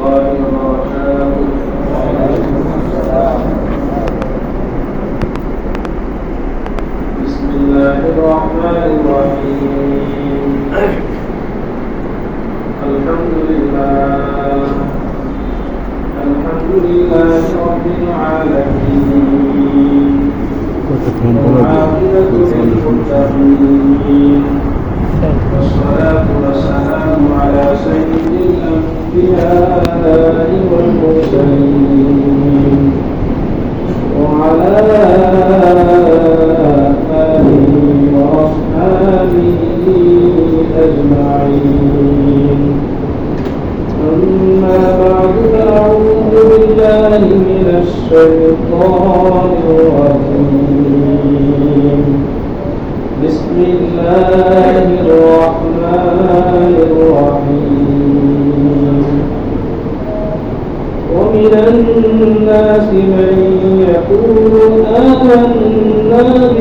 الله وبركاته. بسم الله الرحمن الرحيم. الحمد لله رب العالمين، والعاقبة للمتقين، والصلاة والسلام على سيد الأنبياء والمرسلين وعلى آله وأصحابه أجمعين. أما بعد فأعوذ بالله من الشيطان الرجيم. بسم الله الرحمن الرحيم. ومن الناس من يقول آمنا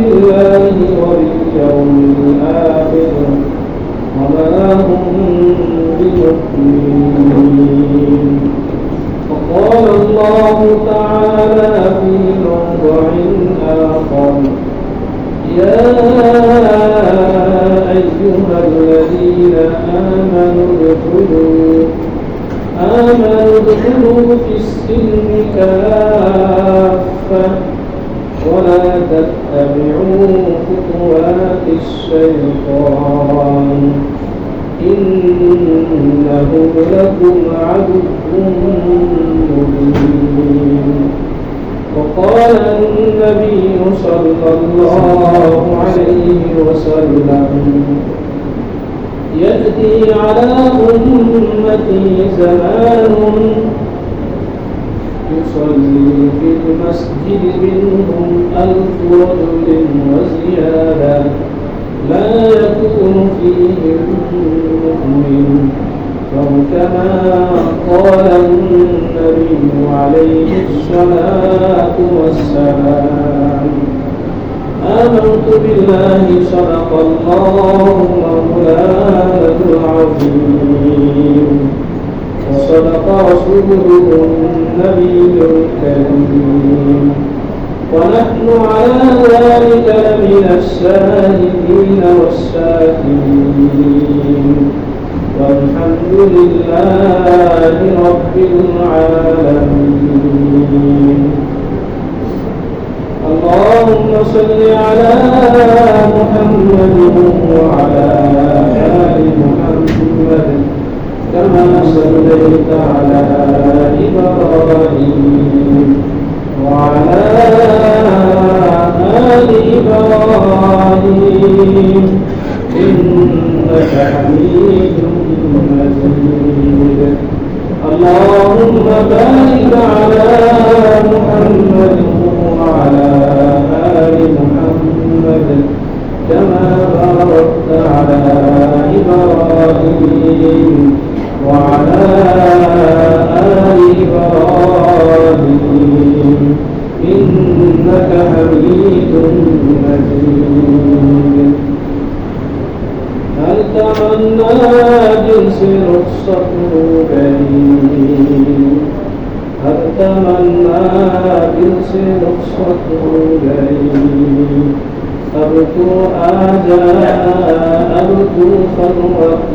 بالله وباليوم الآخر وما هم بمؤمنين. وقال الله تعالى في موضع آخر: يا أيها الذين آمنوا ادخلوا في السلم كافة ولا تتبعوا خطوات الشيطان إنه لكم عدو مبين. وقال النبي صلى الله عليه وسلم: يأتي على أمتي زمان يصلي في المسجد منهم 1000 رجل وزيادة لا يكون فيهم مؤمن، كما قال النبي عليه الصلاة والسلام: آمنت بالله صدق الله مولانا العظيم وصدق رسوله النبي الكريم ونحن على ذلك لمن الشاهدين والشاكرين والحمد لله رب العالمين. اللهم صل على محمد وعلى آل محمد كما صليت على إبراهيم وعلى آل إبراهيم إنك حميد مجيد. اللهم بارك على محمد وعلى آل محمد كما باركت على إبراهيم وعلى آل إبراهيم إنك حميد مجيد. هل تمنى جنس رخصته كريم؟ هل تمنى جنس رخصته كريم؟ أبدو خلوته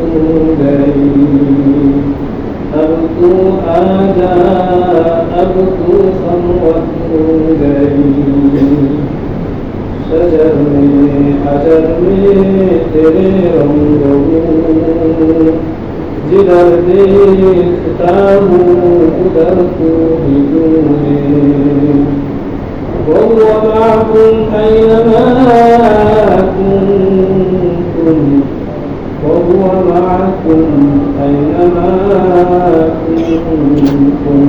كريم. أبدو خلوته كريم. شجر में अजर में तेरे रंगों जिधर देखता हूँ उधर तू ही दूरे। وهو معكم أينما كنتم وهو معكم أينما كنتم.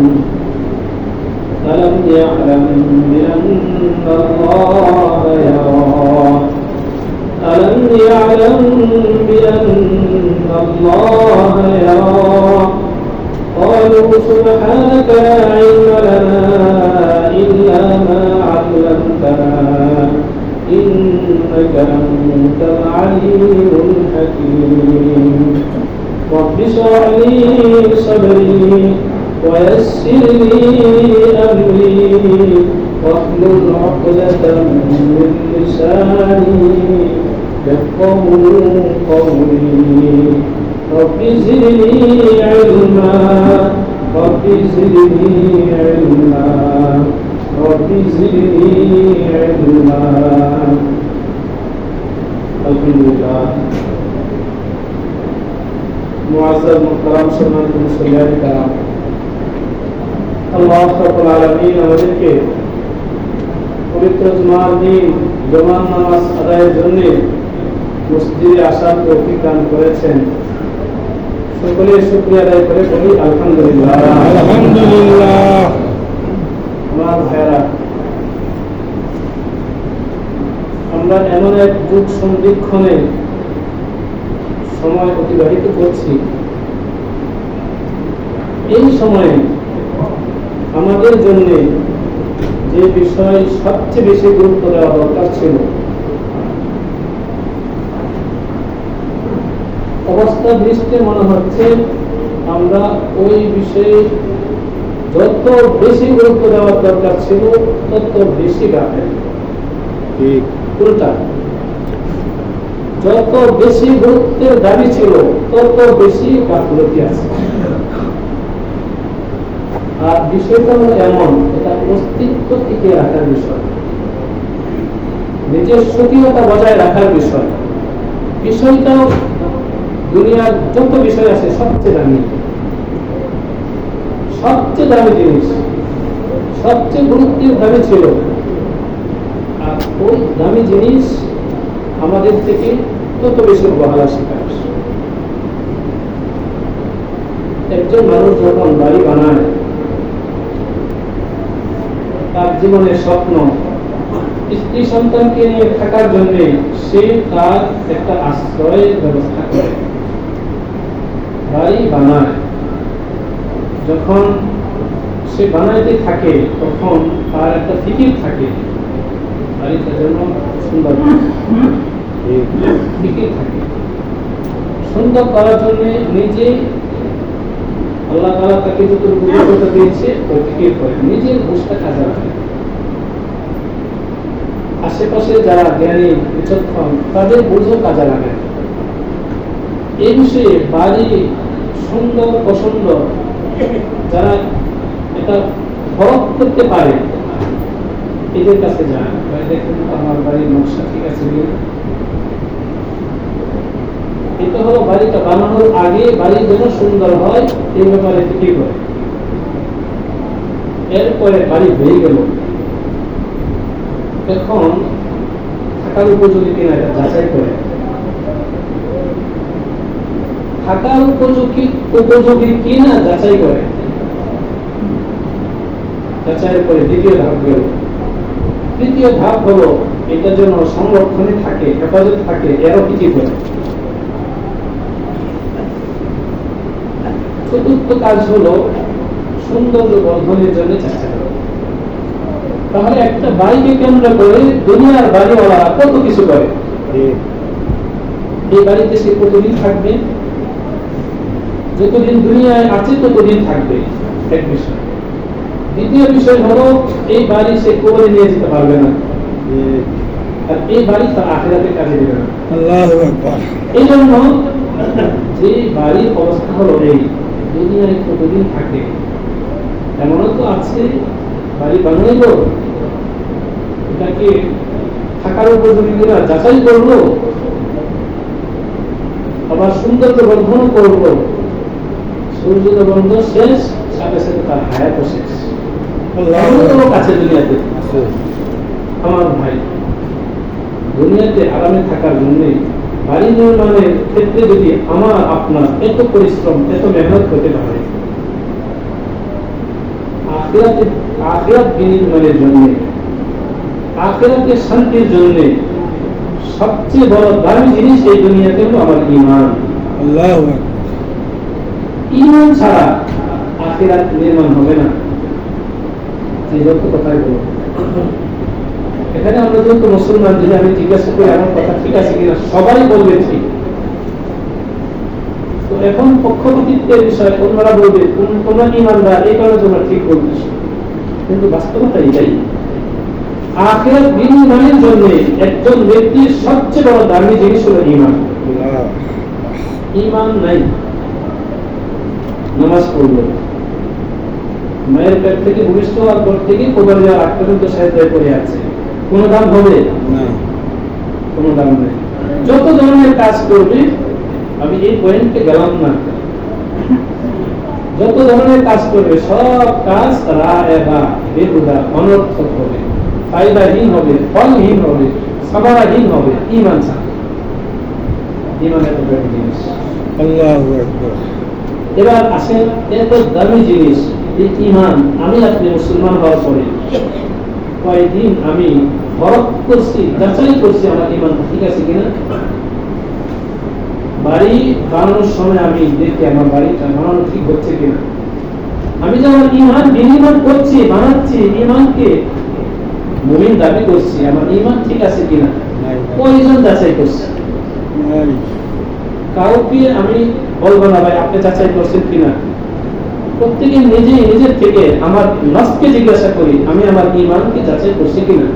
ألم يعلم بأن الله يرى؟ ألم يعلم بأن الله يرى؟ قالوا سبحانك لا علم لنا إلا ما علمتنا إنك أنت العليم الحكيم. رب اشرح لي صدري ويسر لي أمري واحلل عقدة من لساني يفقهوا قولي رب زدني علما رب زدني علما رب زدني علما. الحمد لله. মুআজ্জাজ মুহতারাম সম্মানিত মুসল্লিয়ান কিরাম, আল্লাহ রাব্বুল আলামিন আমাদেরকে পবিত্র জুমার দিন জুমার নামাজ আদায়ের জন্য মসজিদে আসার তৌফিক দান করেছেন। সকলে শুকরিয়া আদায় করে বলি আলহামদুলিল্লাহ। আলহামদুলিল্লাহ। আমার ভাইরা, আমরা এমন এক যুগ সন্ধিক্ষণে সময় অতিবাহিত করছি, এই সময়ে আমাদের জন্য যে বিষয় সবচেয়ে বেশি গুরুত্ব দেওয়া দরকার ছিল, অবস্থা দৃষ্টি মনে হচ্ছে আমরা ওই বিষয়ে যত বেশি গুরুত্ব দেওয়ার দরকার ছিল তত বেশি গাফেল। উল্টা, যত বেশি গুরুত্বের দাবি ছিল তত বেশি গাফলতি আছে। আর বিষয়টা হলো এমন, এটা অস্তিত্ব টিকে রাখার বিষয়, নিজের স্বকীয়তা বজায় রাখার বিষয়। বিষয়টাও দুনিয়ার যত বিষয় আছে সবচেয়ে দামি, সবচেয়ে দামি জিনিস, সবচেয়ে গুরুত্বের দাবি ছিল। আর ওই দামি জিনিস আমাদের থেকে তত বেশি অবহেলা শিকার। একজন মানুষ যখন বাড়ি বানায়, তার জীবনের স্বপ্ন স্ত্রী সন্তানকে নিয়ে থাকার জন্য সে তার একটা আশ্রয়ের ব্যবস্থা করে বাড়ি বানায়। যখন সে বানাইতে থাকে তখন তার একটা ফিকির থাকে, বাড়িটার জন্য সুন্দর ফিকির থাকে। সুন্দর করার জন্য নিজে আল্লাহ তাআলা তাকে যতটুকু যোগ্যতা দিয়েছে ওই ফিকির করে নিজের বুঝটা কাজে লাগে। আশেপাশে যারা জ্ঞানী বিচক্ষণ তাদের বুঝও কাজে লাগে। এই বিষয়ে বাড়ি সুন্দর পছন্দ যারা এটা ফরক করতে পারে এদের কাছে যায়, দেখুন আমার বাড়ির নকশা ঠিক আছে কিনা। এটা হলো বাড়িটা বানানোর আগে বাড়ি যেন সুন্দর হয় এই ব্যাপারে ফিকির করে। এরপরে বাড়ি হয়ে গেল, এখন থাকার উপযোগী কিনা এটা যাচাই করে। থাকার উপযোগী কিনা যাচাই করে, যাচাইয়ের পরে দ্বিতীয় ধাপ গেল। তৃতীয় ধাপ হলো এটা যেন সংরক্ষণে থাকে, হেফাজত থাকে, এরও কি করে। চতুর্থ কাজ হলো সৌন্দর্য বর্ধনের জন্য চেষ্টা করা। তাহলে একটা বাড়িকে কেন্দ্র করে দুনিয়ার বাড়িওয়ালা কত কিছু করে। এই বাড়িতে সে কতদিন থাকবে, যতদিন দুনিয়ায় আছে ততদিন থাকবে, এক বিষয়। দ্বিতীয় বিষয় হলো এই বাড়ি সে কবরে নিয়ে যেতে পারবে না, আর এই বাড়ি তার আখিরাতে কাজে দেবে না। আল্লাহু আকবার। এই জন্য যে বাড়ির অবস্থা হলো এই দুনিয়ায় কতদিন থাকে, এমনও তো আছে বাড়ি বানাইল, এটাকে থাকার উপযোগী কিনা যাচাই করলো, আবার সৌন্দর্য বর্ধন করলো। সৌন্দর্য বর্ধন শেষ, সাথে সাথে তার হায়াতও শেষ। কাছে দুনিয়াতে আমার ভাই, দুনিয়াতে আরামে থাকার জন্য বাড়ি নির্মাণের ক্ষেত্রে যদি আমার আপনার এত পরিশ্রম এত মেহনত করতে পারে, আখিরাত বিনির্মাণের জন্য, আখিরাতের শান্তির জন্য সবচেয়ে বড় দামি জিনিস এই দুনিয়াতে হলো আমার ঈমান। আল্লাহু আকবার। ঈমান ছাড়া আখিরাত নির্মাণ হবে না। এই যত কথাই বলো, এখানে আমরা যত মুসলমান, যদি আমি জিজ্ঞাসা করি আমার কথা ঠিক আছে কিনা, সবাই বলবে ঠিক। তো এখন পক্ষপাতিত্বের বিষয় অন্যরা বলবে তোমরা ইমানদার, এই কারণে তোমরা ঠিক বলছিস, কিন্তু বাস্তবতা এটাই। আখিরাত বিনিময়ের জন্য একজন ব্যক্তির সবচেয়ে বড় দামি জিনিস হলো ঈমান। ঈমান নাই, নামাজ পড়লো, মায়ের পেট থেকে ভূমিষ্ঠ হওয়ার পর থেকে কবর যাওয়ার আগ পর্যন্ত সাহিত্য করে আছে, কোনো দাম হবে না, কোনো দাম নেই। যত ধরনের কাজ করবে, আমি এই পয়েন্টে গেলাম না, যত ধরনের কাজ করবে সব কাজ রায়বা বেহুদা অনর্থক হবে, ফায়দাহীন হবে, ফলহীন হবে, সামারাহীন হবে। ঈমান ছাড়া, ঈমান এত বড় জিনিস। আল্লাহু আকবার। এবার আসেন, এত দামি জিনিস এই ঈমান, আমি আপনি মুসলমান হওয়ার পরে কয়দিন আমি পরখ করছি, যাচাই করছি আমার ঈমান ঠিক আছে কিনা। বাড়ি বানানোর সময় আমি দেখি আমার বাড়িটা বানানো ঠিক হচ্ছে কিনা। আমি যে আমার ঈমান বিনিময় করছি, বানাচ্ছি, ঈমানকে মুমিন দাবি করছি, আমার ঈমান ঠিক আছে কিনা কয়জন যাচাই করছি। কাউকে আমি বলবো না ভাই আপনি যাচাই করছেন কিনা, প্রত্যেকে নিজের থেকে আমার নফসকে জিজ্ঞাসা করি আমি আমার ঈমানকে যাচাই করছি কিনা।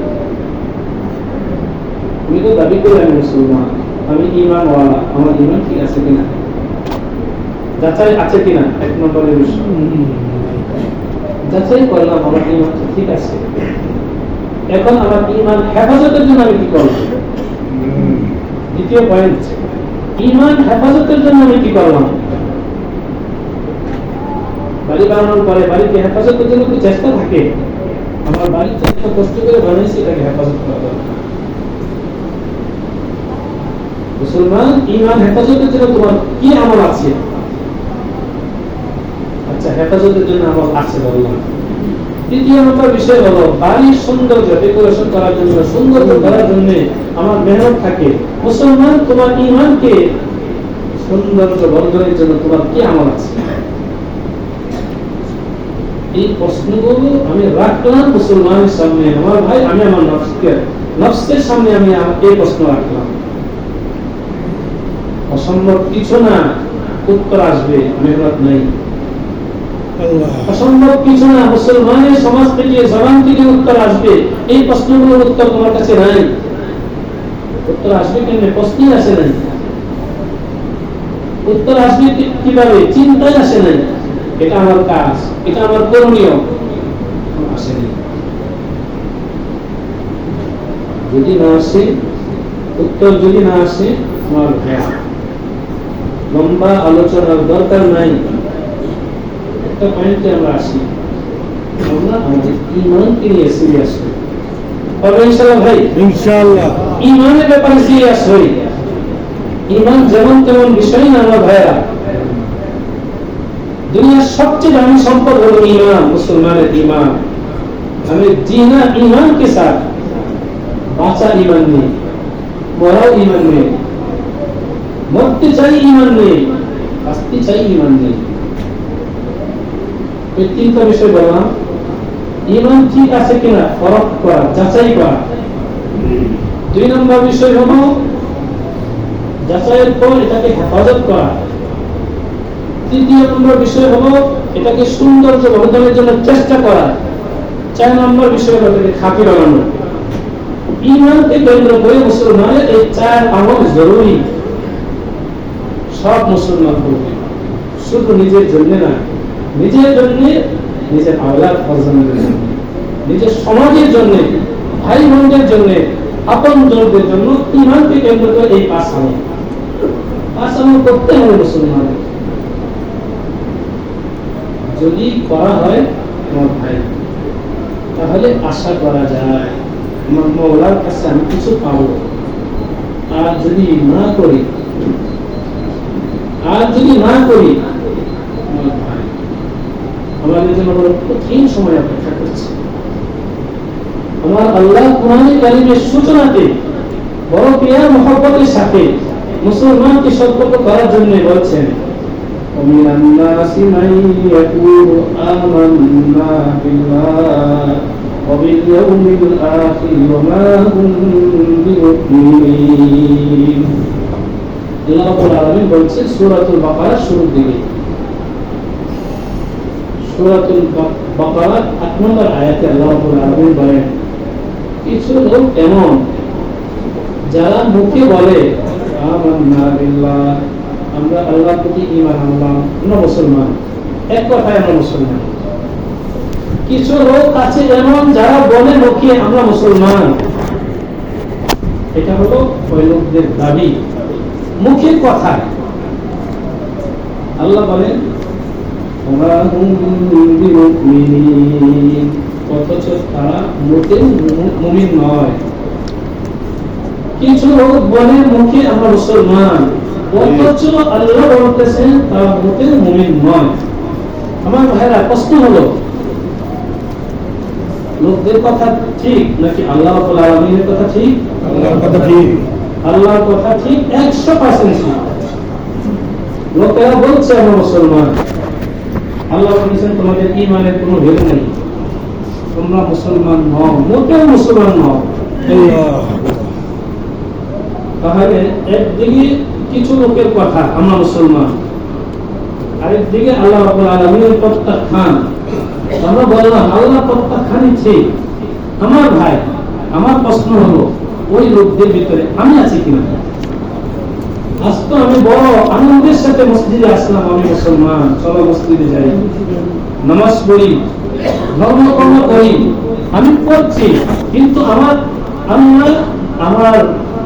আমি তো দাবি করি আমি মুসলমান, আমি ঈমানওয়ালা, আমার ঈমান ঠিক আছে কিনা, যাচাই আছে কিনা এক নম্বরের বিষয়। যাচাই করলাম আমার ঈমান ঠিক আছে, এখন আমার ঈমান হেফাজতের জন্য আমি কি করব। দ্বিতীয় পয়েন্ট, ঈমান হেফাজতের জন্য আমি কি করলাম। বাড়ি বানানোর পরে বাড়িকে হেফাজতের জন্য কি চেষ্টা থাকে, আমার বাড়িতে এত কষ্ট করে বানাইছি এটাকে হেফাজত করা দরকার। মুসলমান ঈমান হেফাজতের জন্য তোমার কি আমল আছে, আচ্ছা হেফাজতের জন্য আমল আছে বললাম। তৃতীয় নম্বর বিষয় হলো বাড়ির সৌন্দর্য ডেকোরেশন করার জন্য, সৌন্দর্য করার জন্য আমার মেহনত থাকে। মুসলমান তোমার ঈমানকে সৌন্দর্য বর্ধনের জন্য তোমার কি আমল আছে। এই প্রশ্নগুলো আমি রাখলাম মুসলমানের সামনে, আমার ভাই আমি আমার নফসের সামনে আমি এই প্রশ্ন রাখলাম। অসম্ভব কিছু না, উত্তর আসবে, মেহনত নেই। অসম্ভব কিছু না, মুসলমানের সমাজ থেকে জবান থেকে উত্তর আসবে। এই প্রশ্নগুলোর উত্তর তোমার কাছে নাই, উত্তর আসবে কেন, প্রশ্নই আসে নাই। উত্তর আসবে কিভাবে, চিন্তায় আসে নাই, এটা আমার কাজ, এটা আমার করণীয়, আসেনি। যদি না আসে উত্তর, যদি না আসে আমার ভয়া, লম্বা আলোচনার দরকার নাই। একটা পয়েন্টে আমরা আসি, আমরা আমাদের ঈমানকে নিয়ে সিরিয়াস হই। তবে ইনশাআল্লাহ ভাই, ইনশাআল্লাহ ঈমানের ব্যাপারে সিরিয়াস হই। ঈমান যেমন তেমন বিষয় না আমার ভাইরা। দুনিয়ার সবচেয়ে দামি সম্পদ হলো ঈমান, মুসলমানের ঈমান। আমি জিনা ঈমান के साथ, বাঁচা ঈমান নেই, মরাও ঈমান নেই, মরতে চাই ঈমান নেই, বাঁচতে চাই ঈমান নেই। এই তিনটা বিষয় বললাম। ঈমান ঠিক আছে কিনা পরখ করা, যাচাই করা। দুই নম্বর বিষয় হলো যাচাইয়ের পর এটাকে হেফাজত করা। তৃতীয় নম্বর বিষয় হলো এটাকে সৌন্দর্য বর্ধনের জন্য চেষ্টা করা। চার নম্বর বিষয় হলো এটাকে খাঁটি বানানো। ঈমানকে কেন্দ্র করে মুসলমানের এই চার আমল জরুরি। সব মুসলমান করবে, শুধু নিজের জন্য না, নিজের জন্য, নিজের আওলাদ ফরজনের জন্য, নিজের সমাজের জন্য, ভাই বোনদের জন্য, আপনজনদের জন্য ঈমানকে কেন্দ্র করে এই পাঁচ আমল করতে হবে মুসলমানের। যদি করা হয় আমার ভাই, তাহলে আশা করা যায় আমার মওলার কাছে আমি কিছু পাবো। আর যদি না করি, আমার ভাই আমাদের জন্য বড় কঠিন সময় অপেক্ষা করছে। আমার আল্লাহ কোরআনে কারিমের সূচনাতে বড় প্রিয় মহব্বতের সাথে মুসলমানকে সতর্ক করার জন্য বলছেন, ومن الناس من يقول آمنا بالله وباليوم الآخر وما هم بمؤمنين আল্লাহ রাব্বুল আলামিন বলছেন সূরাতুল বাকারার শুরুর দিকে, সূরাতুল বাকারার 8 নম্বর আয়াতে আল্লাহ রাব্বুল আলামিন বলেন, কিছু লোক এমন যারা মুখে বলে আমান্না বিল্লাহ, আমরা আল্লাহর প্রতি ঈমান আনলাম, আমরা মুসলমান, এক কথায় আমরা মুসলমান। কিছু লোক আছে এমন যারা বলে মুখে আমরা মুসলমান, এটা হলো ওই লোকদের দাবি, মুখের কথা। আল্লাহ বলেন ওমা হুম বিমুমিনিন, অথচ তারা মোটেও মুমিন নয়। কিছু লোক বলে মুখে আমরা মুসলমান, অথচ আল্লাহ বলতেছেন তারা মোটেও মুমিন নয়। আমার ভাইরা, প্রশ্ন হলো লোকদের কথা ঠিক নাকি আল্লাহ রাব্বুল আলামিনের কথা ঠিক? আল্লাহর কথা ঠিক। আল্লাহর কথা ঠিক 100% ঠিক। লোকেরা বলছে আমরা মুসলমান, আল্লাহ বলেছেন তোমাদের ঈমানের কোনো ভ্যালু নেই, তোমরা মুসলমান নও, মোটেও মুসলমান নও। তাহলে একদিকে কিছু লোকের কথা আমরা মুসলমান, আরেকদিকে আল্লাহ রাব্বুল আলামিনের প্রত্যাখ্যান। আমরা বললাম আল্লাহ প্রত্যাখ্যানই ঠিক। আমার ভাই, আমার প্রশ্ন হলো ওই লোকদের ভিতরে আমি আছি কিনা? আজ তো আমি বড় আনন্দের সাথে মসজিদে আসলাম, আমি মুসলমান, চলো মসজিদে যাই, নামাজ পড়ি, ধর্মকর্ম করি, আমি করছি, কিন্তু আমার আমার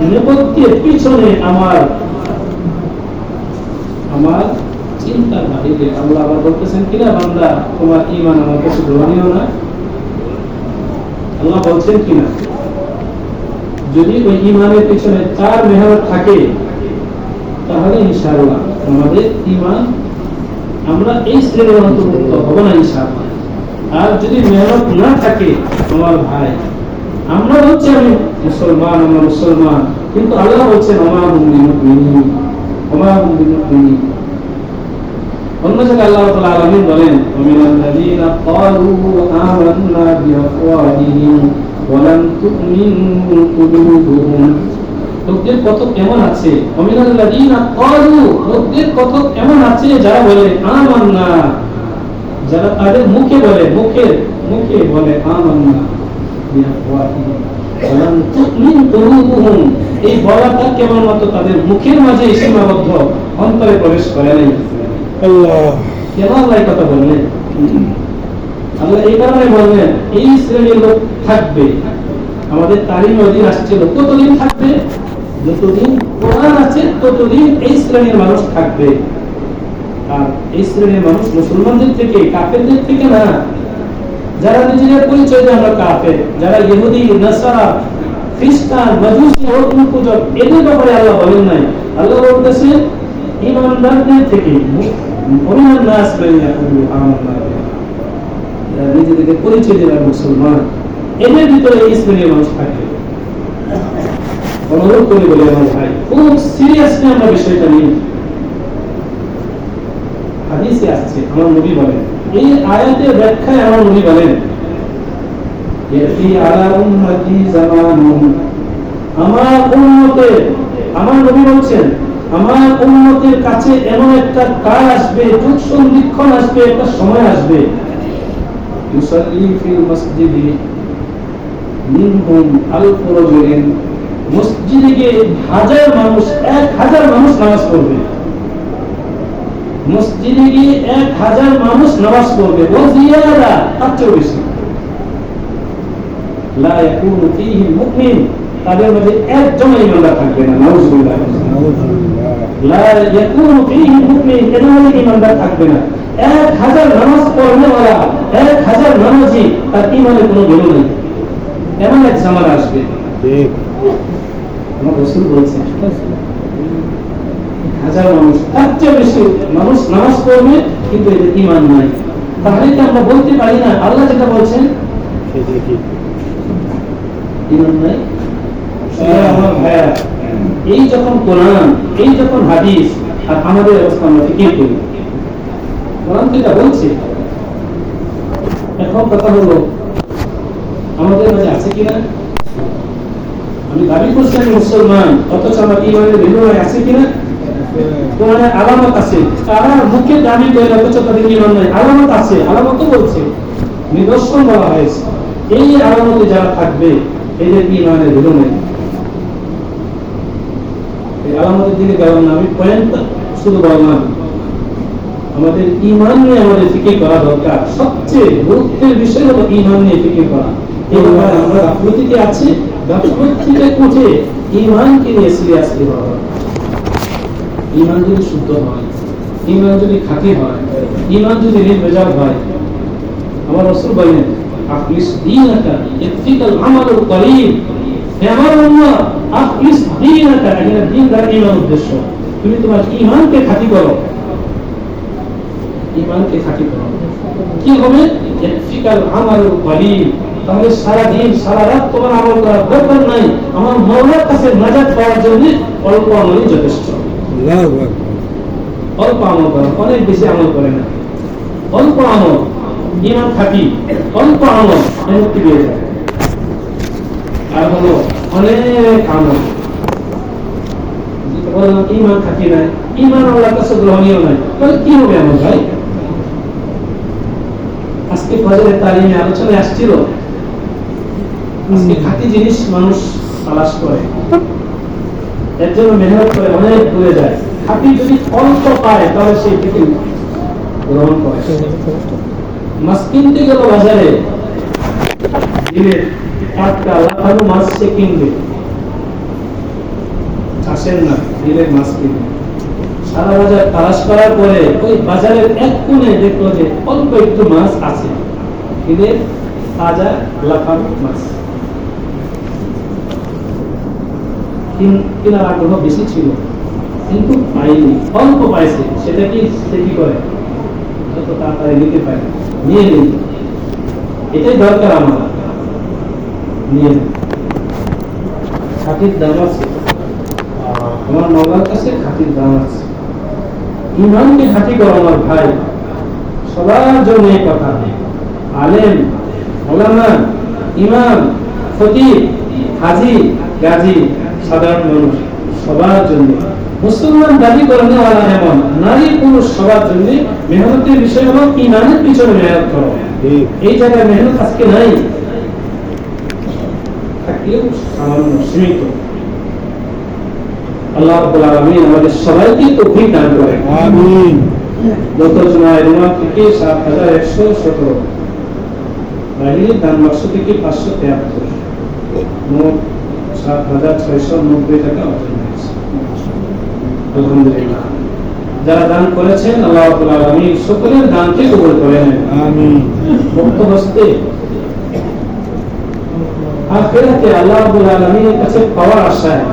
নেপথ্যের পিছনে আমার চিন্তার বাহিরে আল্লাহ আবার বলতেছেন কিনা, বান্দা তোমার ঈমান আমার কাছে গ্রহণীয় না। আল্লাহ বলছেন কিনা? যদি ওই ঈমানের পিছনে 4 মেহনত থাকে তাহলে ইনশাআল্লাহ আমাদের ঈমান, আমরা এই শ্রেণীর অন্তর্ভুক্ত হব না ইনশাআল্লাহ। আর যদি মেহনত না থাকে আমার ভাই, আমরা বলছি আমি মুসলমান, আমরা মুসলমান, কিন্তু আল্লাহ বলছেন ওমা হুম বিমুমিনিন, ওমা হুম বিমুমিনিন। অন্য জায়গায় আল্লাহ রাব্বুল আলামিন বলেন ওয়ামিনাল্লাযীনা ক্বালু আমান্না বিআফওয়াহিহিম ওয়া লাম তু'মিন কুলুবুহুম। লোকদের কতক এমন আছে, ওয়ামিনাল্লাযীনা ক্বালু, লোকদের কতক এমন আছে যারা বলে আমান্না, যারা তাদের মুখে বলে, মুখে বলে আমান্না বিআফওয়াহিহিম ওয়া লাম তু'মিন কুলুবুহুম। এই বলাটা কেবলমাত্র তাদের মুখের মাঝে সীমাবদ্ধ, অন্তরে প্রবেশ করে নাই। আল্লাহ কেন আল্লাহ কথা বললেন? আল্লাহ এই কারণে বললেন এই শ্রেণীর লোক থাকবে। আমাদের তালিম অধীন আসছিল, কতদিন থাকবে? যতদিন কোরআন আছে ততদিন এই শ্রেণীর মানুষ থাকবে। আর এই শ্রেণীর মানুষ মুসলমানদের থেকে, কাফেরদের থেকে না। যারা নিজেদের পরিচয় দেয় আমরা কাফের, যারা ইহুদি, নাসারা, খ্রিস্টান, মাজুসি, অগ্নি পূজক, এদের ব্যাপারে আল্লাহ বলেন নাই। আল্লাহ বলতেছেন ঈমানদারদের থেকে, ওমিনান নাস মান ইয়াকুলু আমান্না বিল্লাহ, নিজেদেরকে পরিচয় দেয় মুসলমান, এদের ভিতরে এই শ্রেণীর মানুষ থাকে। অনুরোধ করে বলে আমার ভাই, খুব সিরিয়াসলি আমরা বিষয়টা নিই। হাদিসে আসছে, আমার নবী বলেন, এই আয়াতের ব্যাখ্যায় আমার নবী বলেন ইয়াতি আলা উম্মতি জামানুন, আমার উম্মতের, আমার নবী বলছেন আমার উম্মতের কাছে এমন একটা কাল আসবে, যুগ সন্ধিক্ষণ আসবে, একটা সময় আসবে, ইউসাল্লি ফিল মসজিদি মিনহুম আলফু রাজুলিন, মসজিদে গিয়ে 1000 মানুষ, 1000 মানুষ নামাজ পড়বে, মসজিদে গিয়ে 1000 মানুষ নামাজ পড়বে, ওয়াজিয়াদা, তার চেয়ে বেশি। লা ইয়াকুনু ফীহি মুমিন, তাদের মধ্যে একজন ঈমানদার থাকবে না, নাউযুবিল্লাহ। লা ইয়াকুনু ফীহি মুমিন, এর মধ্যে ঈমানদার থাকবে না। 1000 নামাজ পড়নেওয়ালা, 1000 নামাজি, তার ঈমানের কোনো ভ্যালু নেই, এমন এক জামানা আসবে। ঠিক আমার রাসূল বলছেন 1000 মানুষ, তার চেয়ে বেশি মানুষ নামাজ পড়বে কিন্তু এদের ঈমান নাই। তাহলে কি আমরা বলতে পারি না আল্লাহ যেটা বলছেন ঠিক ঈমান নাই? আমার ভাইয়া, এই যখন কোরআন, এই যখন হাদিস, আর আমাদের অবস্থা আমরা কি করি? কোরআন যেটা বলছে, এখন কথা হলো আমাদের মাঝে আছে কিনা? আমি দাবি করছি আমি মুসলমান, অথচ আমার ঈমানের ভ্যালু আছে কিনা? তোমার আলামত আছে, তারা মুখে দাবি করে অথচ তাদের ঈমান নাই। আলামত আছে, আলামত বলছে, নিদর্শন বলা হয়েছে। এই আলামতে যারা থাকবে এদের ঈমানের ভুল নেই। এই আলামতের দিকে গেলাম না, আমি পয়েন্ট শুধু বললাম। আমাদের ঈমান নিয়ে আমাদের ফিকির করা দরকার। সবচেয়ে গুরুত্বের বিষয় হলো ঈমান নিয়ে ফিকির করা। এই ব্যাপারে আমরা গাফলতিতে আছি, গাফলত থেকে উঠে ঈমানকে নিয়ে সিরিয়াসলি হওয়া। ঈমান যদি শুদ্ধ হয়, ঈমান যদি খাঁটি হয়, ঈমান যদি নির্ভেজাল হয়, আমার রাসূল বলেন আখলিস দীনাকা ইয়াকফিকাল আমালুল করিম। হে আমার উম্মাহ, আখলিস দীনাকা, এখানে দ্বীন দ্বারা ঈমান উদ্দেশ্য। তুমি তোমার ঈমানকে খাঁটি করো, ঈমানকে খাঁটি করো। কি হবে? ইয়াকফিকাল আমালুল করিম। তাহলে সারা দিন সারা রাত তোমার আমল করার দরকার নাই। আমার মাওলার কাছে নাজাত পাওয়ার জন্য অল্প আমলই যথেষ্ট। আল্লাহু আকবার। অল্প আমল করো, অনেক বেশি আমল করে না। অল্প আমল, ঈমান খাঁটি, অল্প আমল মুক্তি পেয়ে যায়। আর হলো অনেক আমল, বললাম ঈমান খাঁটি নাই, ঈমান আল্লাহর কাছে গ্রহণীয় নাই, তাহলে কি হবে আমল ভাই? আজকে ফজরের তালিমে আলোচনায় আসছিল, আজকে খাঁটি জিনিস মানুষ তালাশ করে, এর জন্য মেহনত করে, অনেক দূরে যায়। খাঁটি যদি অল্প পায় তাহলে সেই থেকে গ্রহণ করে। মাছ কিনতে গেল বাজারে, দিনের টাটকা লাফানো মাছ সে কিনবে, চাষের না, দিনের মাছ কিনবে। সারা বাজার তালাশ করার পরে ওই বাজারের এক কোণে দেখলো যে অল্প একটু মাছ আছে, দিনের তাজা লাফানো মাছ। কেনার আগ্রহ বেশি ছিল, কিন্তু পাইনি, অল্প পাইছে। সেটা কি সে কি করে? যত তাড়াতাড়ি নিতে পারে নিয়ে নিন, এটাই দরকার আমার, নিয়ে নিন। খাঁটির দাম আছে, আমার মাওলার কাছে খাঁটির দাম আছে। ঈমানকে খাঁটি করো আমার ভাই, সবার জন্য এই কথা। আলেম, ওলামা, ইমাম, ফকিহ, হাজী, গাজী, সাধারণ মানুষ, সবার জন্য। মুসলমান দাবি করেনওয়ালা এমন নারী পুরুষ সবার জন্য মেহনতের বিষয় হলো ঈমানের পিছনে মেহনত করো। এই জায়গায় মেহনত আজকে নাই, থাকলেও সামান্য সীমিত। আল্লাহ রাব্বুল আলামিন আমাদের সবাইকে তৌফিক দান করেন, আমিন। গত জুমায় রুমা থেকে ৭১১৭ বাহিরে দান বাক্স থেকে ৫৭৩ মোট ৭৬৯০ টাকা অর্জন হয়েছে। আলহামদুলিল্লাহ। যারা দান করেছেন আল্লাহ রাব্বুল আলামিন সকলের দানকে কবুল করেন, আমিন। মুক্ত হস্তে আখিরাতে আল্লাহ রাব্বুল আলামিনের কাছে পাওয়ার আশায়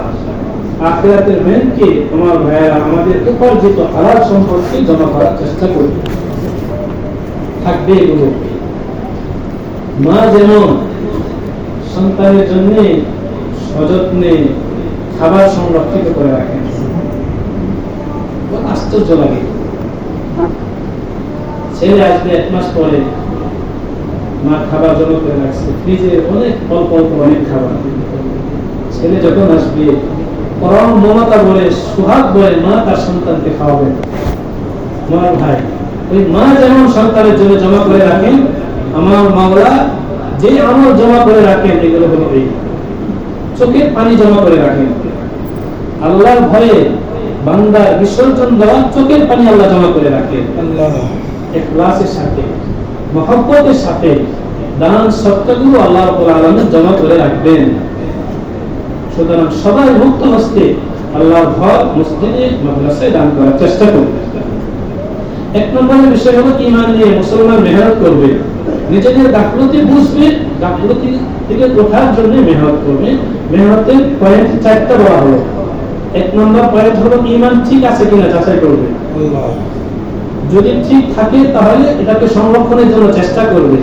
আখিরাতের ব্যাংকে আমার ভাইয়েরা আমাদের উপার্জিত হালাল সম্পদকে জমা করার চেষ্টা করবে, থাকবে এগুলো। মা যেন সন্তানের জন্য সযত্নে খাবার সংরক্ষিত করে রাখেন। আশ্চর্য লাগে, ছেলে আসবে ১ মাস পরে, মা খাবার জমা করে রাখছে ফ্রিজে, অনেক অল্প অল্প অনেক খাবার। ছেলে যখন আসবে পরম মমতা বলে, সুহাগ বলে মা তার সন্তানকে খাওয়াবেন। আমার ভাই, ওই মা যেমন সন্তানের জন্য জমা করে রাখেন, আমার মাওলা যে আমল জমা করে রাখেন এগুলো হলো এই চোখের পানি জমা করে রাখেন। আল্লাহর ভয়ে বান্দার বিসর্জন দেওয়া চোখের পানি আল্লাহ জমা করে রাখেন। আল্লাহ ইখলাসের সাথে, মহব্বতের সাথে দান সত্যগুলো আল্লাহ রাব্বুল আলামিন জমা করে রাখবেন। সুতরাং সবাই মুক্ত হস্তে আল্লাহর ঘর, মসজিদে, মাদ্রাসায় দান করার চেষ্টা করবে। ১ নম্বরের বিষয় হলো ঈমান নিয়ে মুসলমান মেহনত করবে, নিজেদের গাফলতি বুঝবে, গাফলতি থেকে ওঠার জন্য মেহনত করবে। মেহনতের পয়েন্ট ৪টা বলা হলো। ১ নম্বর পয়েন্ট হলো ঈমান ঠিক আছে কিনা যাচাই করবে। যদি ঠিক থাকে তাহলে এটাকে সংরক্ষণের জন্য চেষ্টা করবে।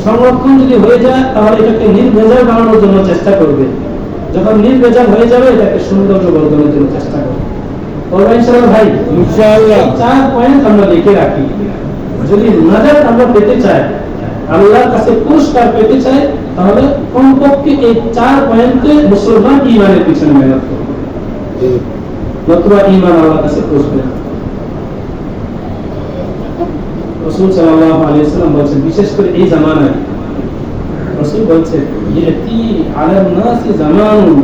সংরক্ষণ যদি হয়ে যায় তাহলে এটাকে নির্ভেজাল বানানোর জন্য চেষ্টা করবে। যখন নির্ভেজাল হয়ে যাবে এটাকে সৌন্দর্য বর্ধনের জন্য চেষ্টা করবে। ভাই ইনশাআল্লাহ ৪ পয়েন্ট আমরা লিখে রাখি। যদি নাজাত আমরা পেতে চাই, আল্লাহর কাছে পুরস্কার পেতে চাই, তাহলে কমপক্ষে এই ৪ পয়েন্টে মুসলমান ঈমানের পিছনে মেহনত করবে। নতুবা ঈমান আল্লাহর কাছে পৌঁছবে না। রাসূল সাল্লাল্লাহু আলাইহি ওয়াসাল্লাম বলেছেন, বিশেষ করে এই জামানায় রাসূল বলেছেন, ইয়াতি আলান নাসি জামানুন,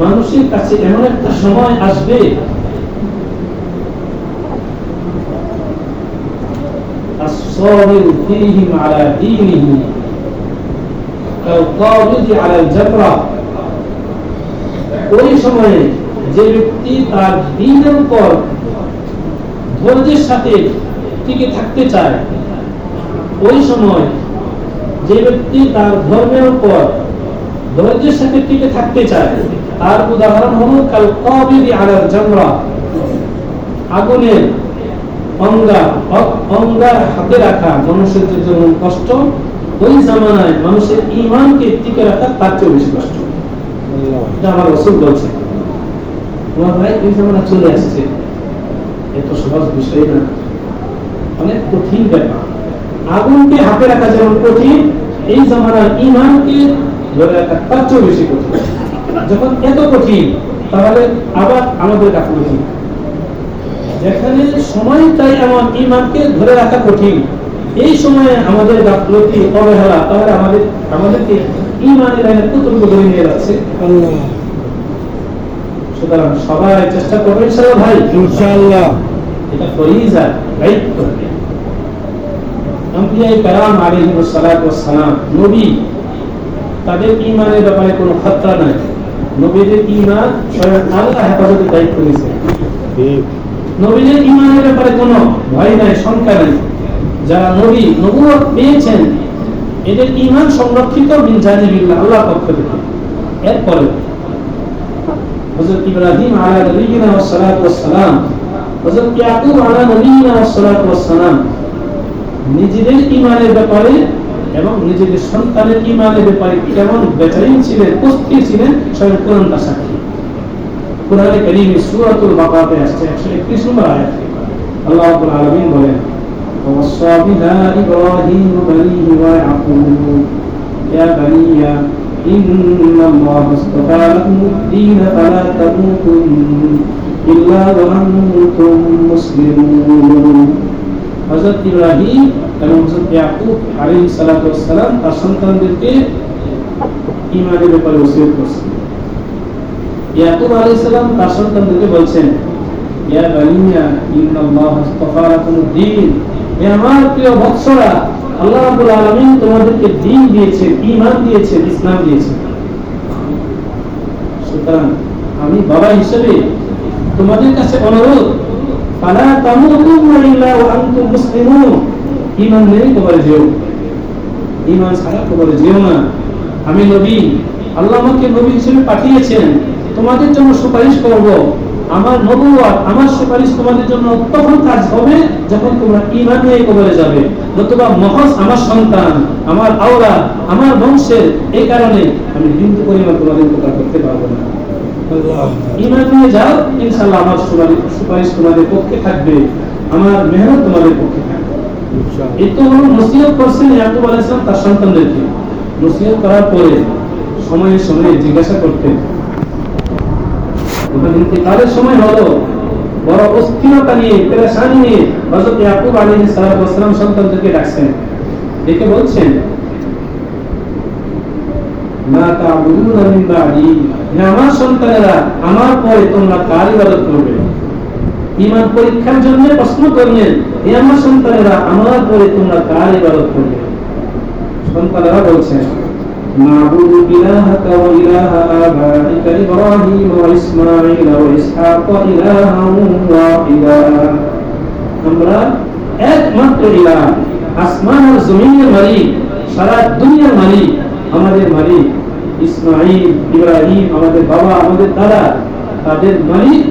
মানুষের কাছে এমন একটা সময় আসবে الصابر فيهم على دينه كالقابض على الجمرة, ওই সময়ে যে ব্যক্তি তার দ্বীনের উপর ধৈর্যের সাথে টিকে থাকতে চায়, ওই সময় যে ব্যক্তি তার ধর্মের উপর ধৈর্যের সাথে টিকে থাকতে চায়, তার উদাহরণ হলো কালকাবিদি আলাল জামরা, আগুনের অঙ্গার হাতে রাখা মানুষের জন্য কষ্ট, ওই জামানায় মানুষের ঈমানকে টিকে রাখা তার চেয়ে বেশি কষ্ট। এটা আমার রাসূল বলছে। তোমার ভাই এই জামানা চলে আসছে, এত সহজ বিষয় না, অনেক কঠিন ব্যাপার। আগুনকে হাতে রাখা যেমন কঠিন, এই জামানার ঈমানকে ধরে রাখা তার চেয়ে বেশি কঠিন। যখন এত কঠিন, তাহলে আবার আমাদের গাফলতি, যেখানে সময়টাই আমার ঈমানকে ধরে রাখা কঠিন, এই সময়ে আমাদের গাফলতি অবহেলা, তাহলে আমাদেরকে ঈমানের লাইনে কতটুকু ধরে নিয়ে যাচ্ছে। সুতরাং সবাই চেষ্টা করবেন ইনশাআল্লাহ ভাই, ইনশাআল্লাহ এটা ফরিজা, দায়িত্ব। আম্বিয়ায়ে কেরাম আলাইহিস সালাতু ওয়াস সালাম, নবী, তাদের ঈমানের ব্যাপারে কোনো খতরা নাই। নবীদের ঈমান স্বয়ং আল্লাহ হেফাজতের দায়িত্ব নিয়েছে। নবীদের ঈমানের ব্যাপারে কোনো ভয় নাই, শঙ্কা নাই। যারা নবী নবুয়ত পেয়েছেন, এদের ঈমান সংরক্ষিত মিন জানিবিল্লাহ, আল্লাহর পক্ষ থেকে। এরপরে হযরত ইব্রাহিম আলাইহিস নবিয়িনা ওয়াস সালাতু ওয়াস সালাম, হযরত ইয়াকুব আলাইহিস নবিয়িনা ওয়াস সালাতু ওয়াস সালাম, নিজেদের ঈমানের ব্যাপারে এবং নিজেদের সন্তানের ঈমানের ব্যাপারে কেমন বেচারিন ছিলেন, অস্থির ছিলেন, স্বয়ং কোরআন তার সাক্ষী। কোরআনে কারীমে সূরাতুল বাকারাতে আসছে 131 নম্বর আয়াতে আল্লাহ রাব্বুল আলামিন বলেন, ওয়াসা বিহা ইব্রাহিম বানিহি ওয়া ইয়াকুব ইয়া বানিয়া ইন্নাল্লাহা আস্তাফা লাকুমুদ-দীন ফালা তামুতুন্না ইল্লা ওয়া আনতুম মুসলিমুন। হযরত ইব্রাহিম এবং হযরত ইয়াকুব আলাইহিস সালাতু ওয়াস সালাম তার সন্তানদেরকে ঈমানের ব্যাপারে ওসিয়ত করেছেন। ইয়াকুব আলাইহিস সালাম তার সন্তানদেরকে বলছেন, ইয়া বানিয়া ইন্নাল্লাহা আস্তাফা লাকুমুদ-দীন, হে আমার প্রিয় বৎসরা, আল্লাহ রাব্বুল আলামিন তোমাদেরকে দ্বীন দিয়েছেন, ঈমান দিয়েছেন, ইসলাম দিয়েছেন। সুতরাং আমি বাবা হিসেবে তোমাদের কাছে অনুরোধ, ফালা তামুতুন্না ইল্লা ওয়া আনতুম মুসলিমুন, ঈমান নিয়ে কবরে যেও, ঈমান ছাড়া কবরে যেও না। আমি নবী, আল্লাহ আমাকে নবী হিসেবে পাঠিয়েছেন, তোমাদের জন্য সুপারিশ করব। আমার নবুয়ত, আমার সুপারিশ তোমাদের জন্য তখন কাজ হবে যখন তোমরা ঈমান নিয়ে কবরে যাবে। নতুবা মহজ আমার সন্তান, আমার আওলাদ, আমার বংশের, এই কারণে আমি বিন্দু পরিমাণ তোমাদের উপকার করতে পারবো না। ঈমান নিয়ে যাও, ইনশাআল্লাহ আমার সুপারিশ তোমাদের পক্ষে থাকবে, আমার মেহনত তোমাদের পক্ষে থাকবে। এই তো হলো নসিহত করছেন ইয়াকুব আলাইহিস সালাম তার সন্তানদেরকে। নসিহত করার পরে সময়ে সময়ে জিজ্ঞাসা করতেন। ইন্তেকালের সময় হলো, বড় অস্থিরতা নিয়ে, পেরেশানি নিয়ে হযরত ইয়াকুব আলাইহিস সালাম সন্তানদেরকে ডাকছেন, ডেকে বলছেন, মা তা'বুদুনা মিন বা'দি, হে আমার সন্তানেরা, আমার পরে তোমরা কার ইবাদত করবে? ঈমান পরীক্ষার জন্য প্রশ্ন করলেন, হে আমার সন্তানেরা, আমার পরে তোমরা কার ইবাদত করবে? সন্তানেরা বলছেন, না'বুদু ইলাহাকা ওয়া ইলাহা আবাইকা ইব্রাহিম ওয়া ইসমাঈল ওয়া ইসহাক ইলাহান ওয়াহিদা, আমরা একমাত্র ইলাহ, আসমান আর জমিনের মালিক, সারা দুনিয়ার মালিক, আমাদের মালিক ইসমাঈল, ইব্রাহিম, আমাদের বাবা, আমাদের দাদা, তাদের মালিক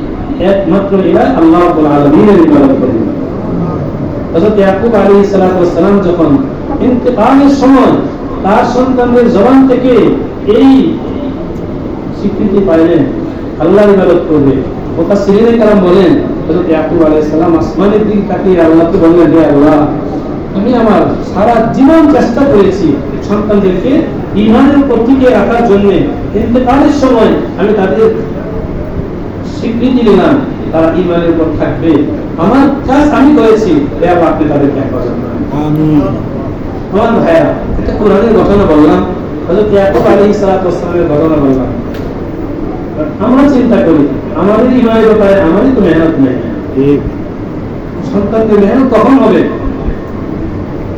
একমাত্র ইলাহ আল্লাহ রাব্বুল আলামিনের ইবাদত করবে। হযরত ইয়াকুব আলাইহিস সালাম যখন ইন্তেকালের সময় তার সন্তানদের জবান থেকে এই স্বীকৃতি পাইলেন আল্লাহর ইবাদত করবে, মুফাসসিরিনে কেরাম বলেন, হযরত ইয়াকুব আলাইহিস সালাম আসমানের দিকে তাকিয়ে আল্লাহকে বললেন, হে আল্লাহ, আমি আমার সারা জীবন চেষ্টা করেছি সন্তানদেরকে ঈমানের উপর টিকিয়ে রাখার জন্য, ইন্তেকালের সময় আমি তাদের স্বীকৃতি দিলাম তারা ঈমানের উপর থাকবে। আমার কাজ আমি করেছি, এ আল্লাহ আপনি তাদেরকে হেফাজত করেন। আমিন। আমার ভাইয়া, এটা কোরআনের ঘটনা বললাম, হযরত ইয়াকুব আলাইহিস সালামের ঘটনা বললাম। আমরা চিন্তা করি আমাদের ঈমানের ব্যাপারে আমারই তো মেহনত নেই। ঠিক। সন্তানদের মেহনত কখন হবে?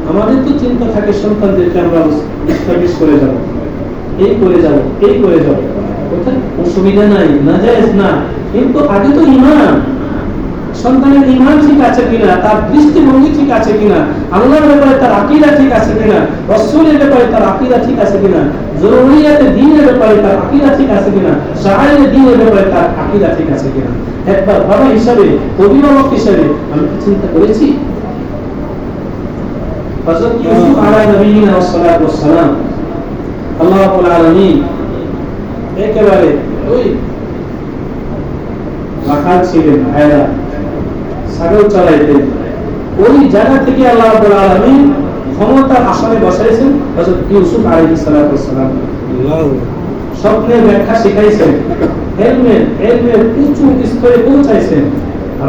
আমাদের তো চিন্তা থাকে সন্তানদেরকে আমরা এস্টাবলিশ করে যাব, এই করে যাব, এই করে যাব, কোথায় অসুবিধা নাই, নাজায়েজ না, কিন্তু আগে তো ঈমান। সন্তানের ঈমান ঠিক আছে কিনা, তার দৃষ্টিভঙ্গি ঠিক আছে কিনা, আল্লাহর ব্যাপারে তার আকীদা ঠিক আছে কিনা, রাসূলের ব্যাপারে তার আকীদা ঠিক আছে কিনা, জরুরিয়াতে দ্বীনের ব্যাপারে তার আকীদা ঠিক আছে কিনা, শাআইরে দ্বীনের ব্যাপারে তার আকীদা ঠিক আছে কিনা। একবার বাবা হিসাবে, অভিভাবক হিসাবে আমি কি চিন্তা করেছি? হযরত ইউসুফ আলাইহিস নবিয়িনা ওয়াস সালাতু ওয়াস সালাম, আল্লাহ রাব্বুল আলামিন একেবারে ওই রাখাল ছিলেন, ভাইরা ছাগল চালাইতেন, ওই জায়গা থেকে আল্লাহ রাব্বুল আলামিন ক্ষমতার আসনে বসাইছেন হযরত ইউসুফ আলাইহিস সালাতু ওয়াস সালাম। আল্লাহু স্বপ্নের ব্যাখ্যা শিখাইছেন, এলমের উঁচু স্তরে পৌঁছাইছেন,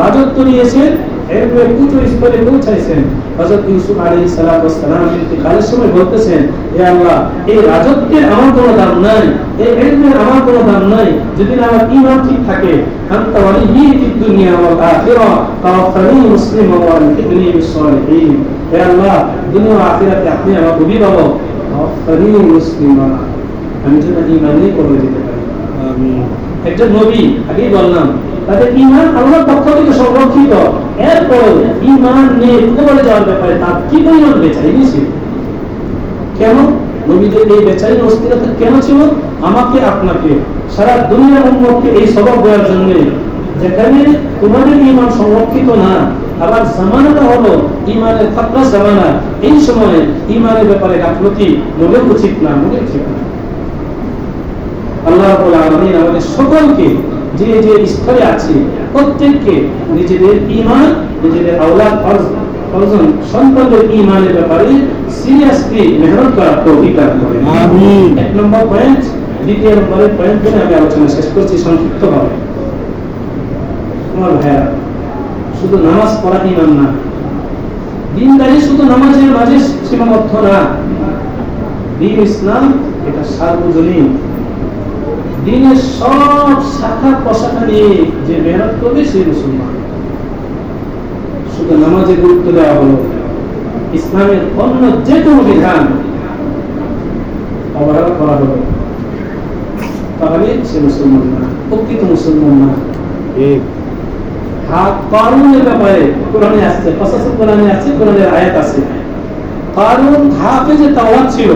রাজত্ব নিয়েছেন, এলমের উঁচু স্তরে পৌঁছাইছেন। হযরত ইউসুফ আলাইহিস সালাতু ওয়াস সালাম ইন্তিকালের সময় বলতেছেন, হে আল্লাহ, এই রাজত্বের আমার কোনো দাম নাই, এই এলমের আমার কোনো দাম নাই, যদি না আমার ঈমান ঠিক থাকে। আনতা ওয়ালিয়্যি ফিদ দুনিয়া ওয়াল আখিরা তাওয়াফানি মুসলিমান ওয়া আলহিকনি বিস সালিহিন। হে আল্লাহ, দুনিয়া ও আখিরাতে আপনি আমার অভিভাবক, তাওয়াফানি মুসলিমান, আমি যেন ঈমানে করে দিতে পারি। আমিন। একজন নবী, আগেই বললাম, তাদের ঈমান আল্লাহর পক্ষ থেকে সংরক্ষিত, এরপর ঈমান নিয়ে কবরে যাওয়ার ব্যাপারে তার কি পরিমাণ বেচাইনি ছিল। কেন নবীদের এই বেচাইনি অস্থিরতা কেন ছিল? আমাকে আপনাকে সারা দুনিয়ার উম্মতকে এই সবক দেওয়ার জন্য, যেখানে তোমাদের ঈমান সংরক্ষিত না, আবার জামানাটা হলো ঈমানের ফাতরা জামানা, এই সময়ে ঈমানের ব্যাপারে গাফলতি মোটেও উচিত না, মোটেও ঠিক না। আল্লাহ রাব্বুল আলামিন আমাদের সকলকে যে যে স্তরে আছে প্রত্যেককে নিজেদের ঈমান, নিজেদের আওলাদ অর্জন, সন্তানদের ঈমানের ব্যাপারে সিরিয়াসলি মেহনত করার তৌফিক দান করেন। আমিন। এক নম্বর পয়েন্ট। দ্বিতীয় নম্বরের পয়েন্ট নিয়ে আমি আলোচনা শেষ করছি সংক্ষিপ্তভাবে। আমার ভাইয়া, শুধু নামাজ পড়া ঈমান না, দ্বীনদারি শুধু নামাজের মাঝে সীমাবদ্ধ না। দ্বীন ইসলাম এটা সার্বজনীন। দ্বীনের সব শাখা প্রশাখা নিয়ে যে মেহনত করবে সেই মুসলমান। শুধু নামাজে গুরুত্ব দেওয়া হলো, ইসলামের অন্য যে কোনো বিধান অবহেলা করা হলো, তাহলে সে মুসলমান না, প্রকৃত মুসলমান না। কারুনের ব্যাপারে কোরআনে আসছে, কসাসুল কোরআনে আছে, কোরআনের আয়াত আছে। কারুন হাফেজে তাওরাত ছিল,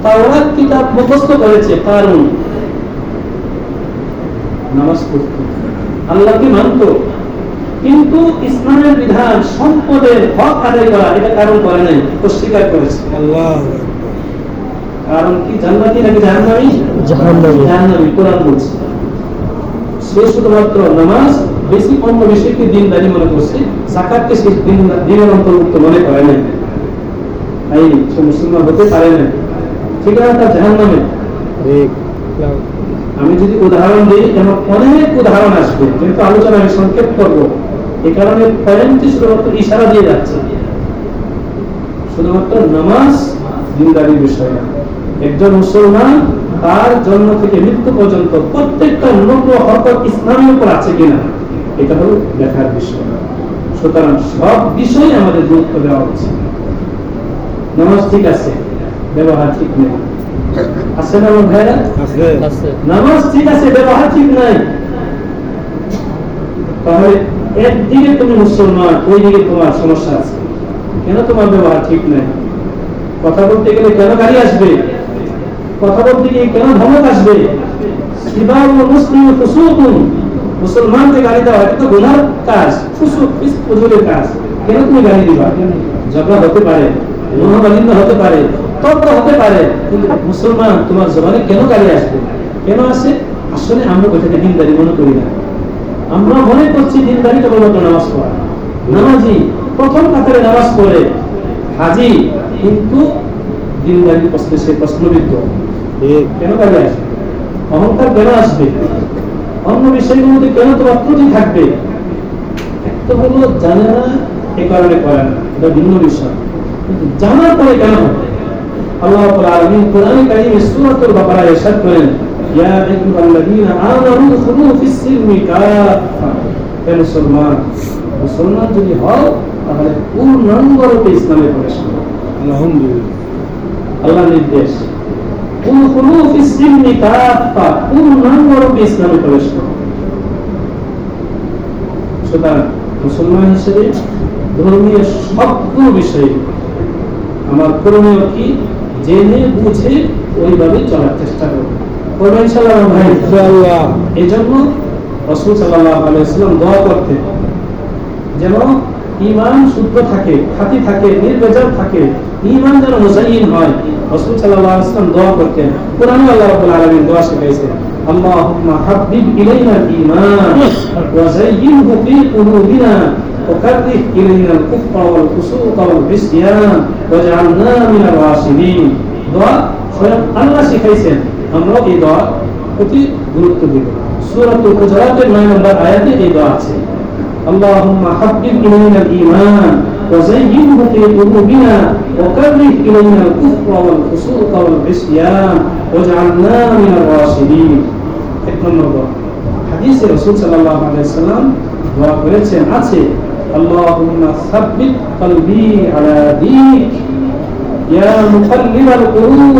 তাওরাত কিতাব মুখস্থ করেছে। কারুন নামাজ পড়তো, আল্লাহকে মানতো, কিন্তু ইসলামের বিধান, সম্পদের হক আদায় করা, এটা কারণ করে নাই, অস্বীকার করেছে। আল্লাহু কারণ কি জান্নাতি নাকি জাহান্নামী? জাহান্নামী। জাহান্নামী, কোরআন বলছে। সে শুধুমাত্র নামাজ বেশি অন্য বিষয়কে দিনদারি মনে করছে, যাকাতকে সে দিনের অন্তর্ভুক্ত মনে করে নাই, তাই সে মুসলমান হতে পারে না, ঠিক আছে, তার জাহান্নামে। আমি যদি উদাহরণ দিই, এমন অনেক উদাহরণ আসবে, কিন্তু আলোচনা আমি সংক্ষেপ করবো, এই কারণে পয়েন্টটি শুধুমাত্র ইশারা দিয়ে যাচ্ছে। শুধুমাত্র নামাজ দিনদারির বিষয় না। একজন মুসলমান তার জন্ম থেকে মৃত্যু পর্যন্ত প্রত্যেকটা নগ্ন হরকত ইসলামের উপর আছে কিনা, এটা হলো দেখার বিষয়। সুতরাং সব বিষয়ে আমাদের গুরুত্ব দেওয়া উচিত। নামাজ ঠিক আছে, ব্যবহার ঠিক নেই, আছে না আমার ভাইরা? নামাজ ঠিক আছে, ব্যবহার ঠিক নাই, তাহলে একদিকে তুমি মুসলমান, ওই দিকে তোমার সমস্যা আছে। কেন তোমার ব্যবহার ঠিক নাই? কথা বলতে গেলে কেন গাড়ি আসবে? কথা বলতে গিয়ে কেন ধমক আসবে? মুসলমানকে গাড়ি দেওয়া এটা তো গুনার কাজ, ফুজুরের কাজ। কেন তুমি গাড়ি দিবা? ঝগড়া হতে পারে, মনোমালিন্য হতে পারে, তর্ক হতে পারে, কিন্তু মুসলমান তোমার জবানে কেন গাড়ি আসবে? কেন আসে? আসলে আমরা ওইটাকে দিনদারি মনে করি না। আমরা মনে করছি দিনদারি কেবলমাত্র নামাজ পড়া। নামাজি প্রথম কাতারে নামাজ পড়ে, হাজি, কিন্তু দিনদারি প্রশ্নে সে প্রশ্নবিদ্ধ। কেন গাড়ি আসবে? অহংকার কেন আসবে? অন্য বিষয়গুলোতে কেন তোমার ত্রুটি থাকবে? একটা হলো জানে না, এ কারণে করে না, এটা ভিন্ন বিষয়। কিন্তু জানার পরে কেন হবে? আল্লাহ রাব্বুল আলামিন কোরআনে কারীমে সূরাতুল বাকারায় ইরশাদ করেন, ইয়া আইয়ুহাল্লাযীনা আমানু খুলু ফিস-সিলমি কাফা। হে মুসলমান, মুসলমান যদি হও তাহলে পূর্ণাঙ্গরূপে ইসলামে প্রবেশ করো। আলহামদুলিল্লাহ। আল্লাহর নির্দেশ, খুলু ফিস-সিলমি কাফা, পূর্ণাঙ্গরূপে ইসলামে প্রবেশ করো। সুতরাং মুসলমান হিসেবে ধর্মীয় সবগুলো বিষয়ে আমার করণীয় কি? জেনে বুঝে ওইভাবে চলার চেষ্টা করব। করবেন ইনশাআল্লাহ ভাই? ইনশাআল্লাহ। এই জন্য রাসূল সাল্লাল্লাহু আলাইহি ওয়াসাল্লাম দোয়া করতেন যেন ঈমান শুদ্ধ থাকে, খাঁটি থাকে, নির্ভেজাল থাকে, ঈমান যেন মুজাইয়িন হয়। রাসূল সাল্লাল্লাহু আলাইহি ওয়াসাল্লাম দোয়া করতেন। কোরআনে আল্লাহ রাব্বুল আলামিন দোয়া শিখাইছেন, আল্লাহুম্মা হাব্বিব ইলাইনাল ঈমান ওয়া যায়্যিনহু ফি কুলুবিনা وكره إلينا الكفر والفسوق والعصيان واجعلنا من الراشدين। দোয়া স্বয়ং আল্লাহ শিখাইছেন, আমরা এই দোয়া অতি গুরুত্ব দিব। সূরাতুল হুজুরাতের 9 নম্বর আয়াতে এই দোয়া আছে, আল্লাহুম্মা হাব্বিব ইলাইনাল ঈমান ওয়া যায়্যিনহু ফি কুলুবিনা ওয়া কাররিহ ইলাইনাল কুফরা ওয়াল ফুসুকা ওয়াল ইসয়ান ওয়াজআলনা মিনার রাশিদিন। এক নম্বর দোয়া হাদিসে রাসূল সাল্লাল্লাহু আলাইহি ওয়াসাল্লাম দোয়া করেছেন আছে, আল্লাহুম্মা সাব্বিত কলবি আলা দীনিক ইয়া মুকাল্লিবাল কুলুব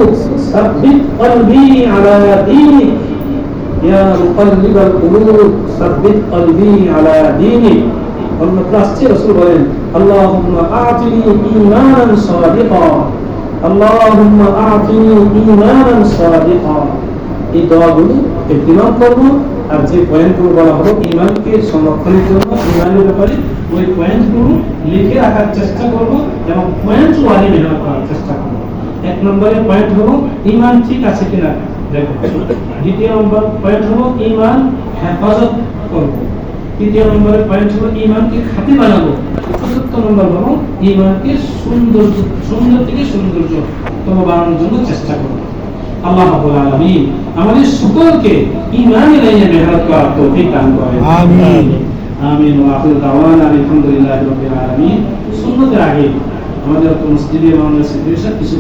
সাব্বিত কলবি আলা দীনিক ইয়া মুকাল্লিবাল কুলুব সাব্বিত কলবি আলা দীনিক। অন্য ক্লাসে রাসূল বলেন, আল্লাহুম্মা আ'তিনি ঈমানান সাদিকা, আল্লাহুম্মা আ'তিনি ঈমানান সাদিকা। এই দোয়াগুলো ইহতিমাম করব। আর যে পয়েন্টগুলো বলা হলো ঈমানকে সংরক্ষণের জন্য, ঈমানের ব্যাপারে ওই পয়েন্টগুলো লিখে রাখার চেষ্টা করব এবং পয়েন্ট ওয়ারি মেহনত করার চেষ্টা করব। এক নম্বরের পয়েন্ট হলো ঈমান ঠিক আছে কিনা দেখো। দ্বিতীয় নম্বর পয়েন্ট হলো ঈমান হেফাজত করব। তৃতীয় নম্বরের পয়েন্ট হলো ঈমানকে খাঁটি বানাবো। চতুর্থ নম্বর হলো ঈমানকে সুন্দর থেকে সৌন্দর্যতম বানানোর জন্য চেষ্টা করব। আল্লাহ রাব্বুল আলামিন আমাদের সকলকে ঈমানে লাইনে মেহনত করার তৌফিক দান করেন। আমিন। আমিন ওয়া আখিরু দাওয়ানা আলহামদুলিল্লাহি রাব্বিল আলামিন। সুন্নতের আগে আমাদের মসজিদে এবং মসজিদে কিছু